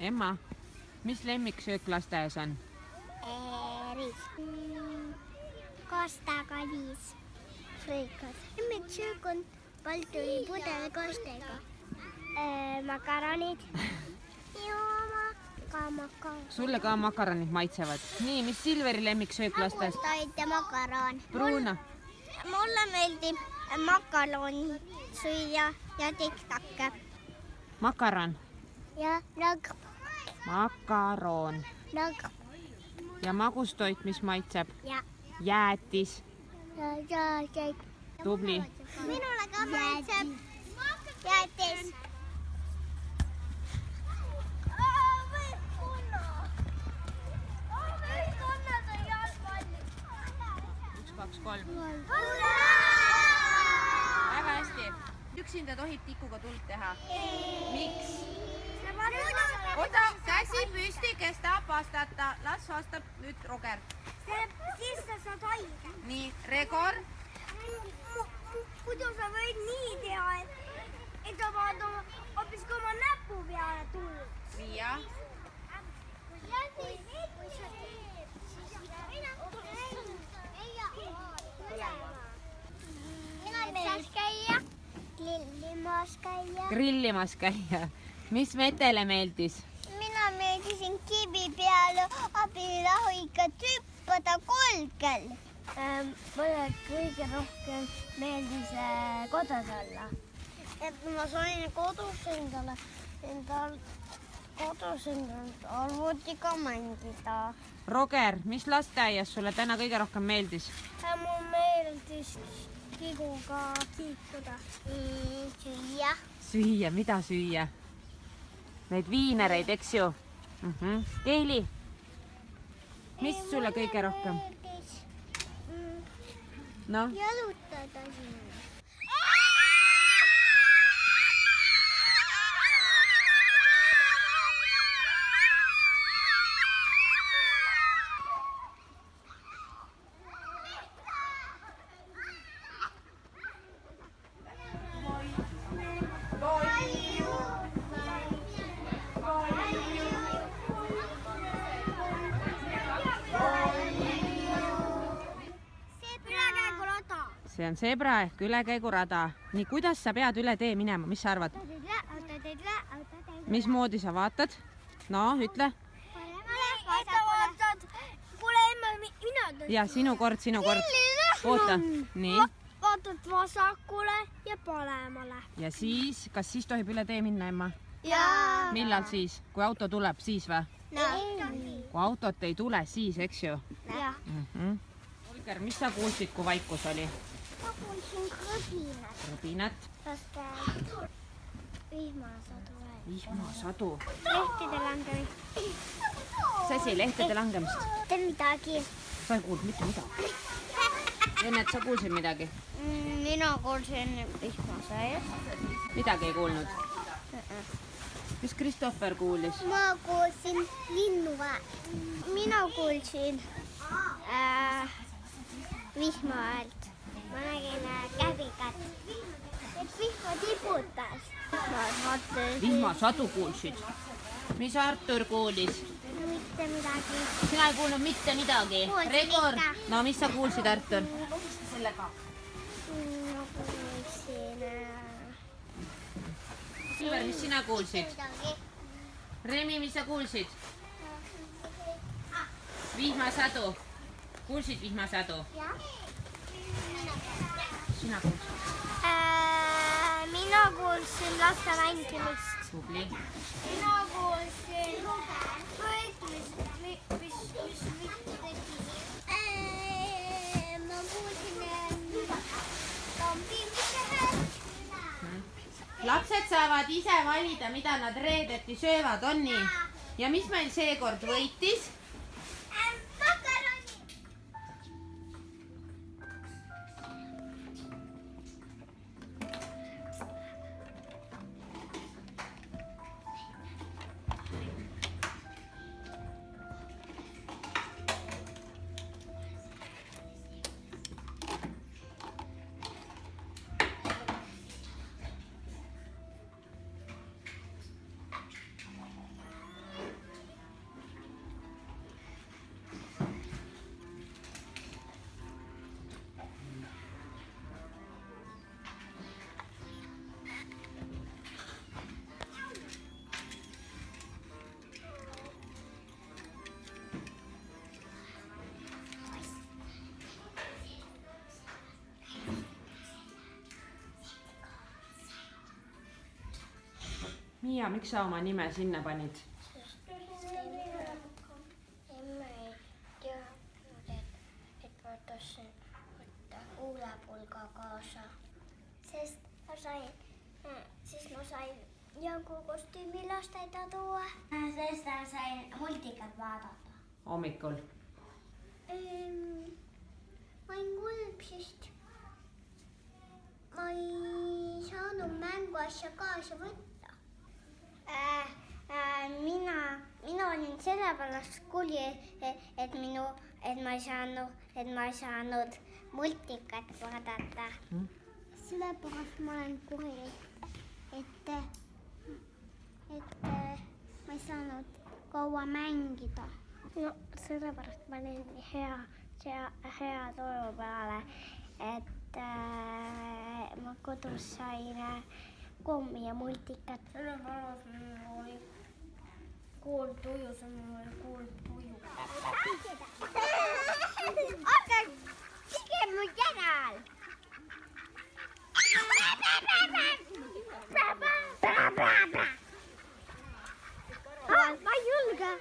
Emma, mis lemmiksöök lasteaias on? Riis. Kastakalis. Friikad. Lemmiksöök on paltuli pudelkastega. Makaronid. Ka makaron. Sulle ka makaronid maitsevad. Nii, mis Silveri lemmiksöök lasteaias? Magustoid ja makaron. Bruuna. Mulle meeldib makaroni süüa ja tiktakke. Makaron. Ja lõgb. Makaron. Lõgb. Ja magustoit, mis maitseb? Ja. Jäätis. Ja. Tubli. Minule ka maitseb jäätis. 1, 2, 3. Väga hästi. Üksinda tohib tikuga tuld teha. Miks? Oota, käsi püsti, kes tahab vastata. Las vastab nüüd Roger. Siis sa saad haige. Nii, Regor. Muidu sa võid nii teha, et sa vaad hoopis ka oma näpu peale tulla. Miia. Kui sa teed, siis mina metsas käia, grillimas käia. Mis Metele meeldis? Mina meeldisin kivi peale abilahuiga hüppada kolgel. Mulle kõige rohkem meeldis kodus olla. Et ma sain kodus endale arvutiga mängida. Roger, mis lasteaias sulle täna kõige rohkem meeldis? Mul meeldis kiguga kiikuda. Süüa. Süüa, mida süüa? Neid viinereid, eks ju? Keili, mis sulle kõige rohkem? No? Jalutada sinna. See on zebra ehk ülekäigurada. Nii, kuidas sa pead üle tee minema? Mis sa arvad? Mismoodi sa vaatad? No, ütle. Ja, sinu kord. Oota. Nii. Vaatad vasakule ja paremale. Ja siis, kas siis tohib üle tee minna, Emma? Jaa. Millal siis? Kui auto tuleb, siis või? Kui autot ei tule, siis, eks ju? Jah. Olger, mis sa kuulsid, kui vaikus oli? Ma kuulsin krõbinat. Krõbinat. Vihmasadu. Vihmasadu. Lehtede langemist. Mis asi, lehtede langemist? Mitte midagi. Sa ei kuulnud mitte midagi. Enne, et sa kuulsid midagi? Mina kuulsin vihmasajast. Midagi ei kuulnud? Mis Kristoffer kuulis? Ma kuulsin linnuhäält. Mina kuulsin vihma häält. Ma nägin käbikat. Et vihma tiputas. Vihmasadu kuulsid. Mis Artur kuulis? Mitte midagi. Sina ei kuulnud mitte midagi? Kuulsin Regor, ikka. no mis sa kuulsid, Artur? Sellega. Ma kuulsin Silver, mis sina kuulsid? midagi. Remi, mis sa kuulsid? Vihmasadu. Kuulsid vihmasadu? Jah. Sina kuulsid? Mina kuulsin laste mängimist. Tubli. Mina kuulsin võitmist, mis tegi. Ma kuulsin tampimise häält. Lapsed saavad ise valida, mida nad reedeti söövad, on nii? Ja mis meil seekord võitis? Makaroni. Miia, miks sa oma nime sinna panid? Emme ei teadnud, et ma tahtsin võtta huulepulga kaasa. Sest ma sain jõukokostüümi lasteaeda tuua. Sest ma sain multikat vaadata. Hommikul? Ma olin kulb, sest ma ei saanud mänguasja kaasa võtta. Mina olin sellepärast kuri, et ma ei saanud multikat vaadata. Sellepärast ma olen kuri, et ma ei saanud kaua mängida. No sellepärast ma olin hea toju peale, et ma kodus sain kommi ja multikat. Sellepärast mul oli kool tuju, mul oli kool tuju. Oota, sige mu järel! Ma ei julge! Ma ei julge!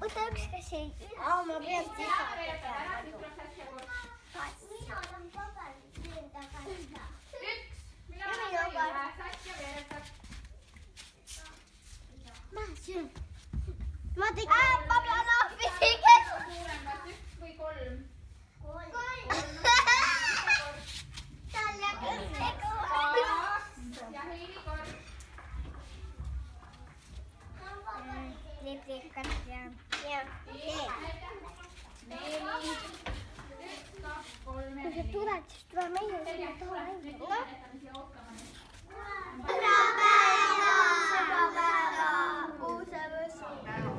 Oota, üks käsi ei... ma pean Mina olen paberit enda kasta. Mina olen Satja veeretab. Ma söön. Ma tegin... matematiikat ja teed. 4, 1, 2, 3, 4. Kui sa tuled, siis tule meie sinna taha mängida. Sõbrapäeva! Uuse võssupäeva!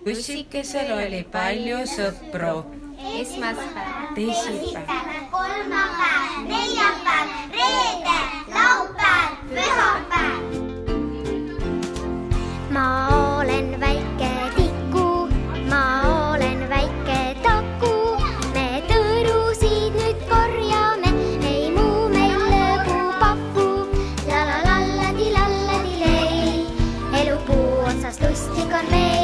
Bussikesel oli palju sõpru. Esmaspäev, Teisipäev, kolmapäev, neljapäev, reede, laupäev, pühapäev. Ma olen väike tiku, ma olen väike taku. Me tõrusid nüüd korjame, ei muu meil lõbu paku. Lalalalladi-lalladi-lei, elu puu otsas lustig on veel.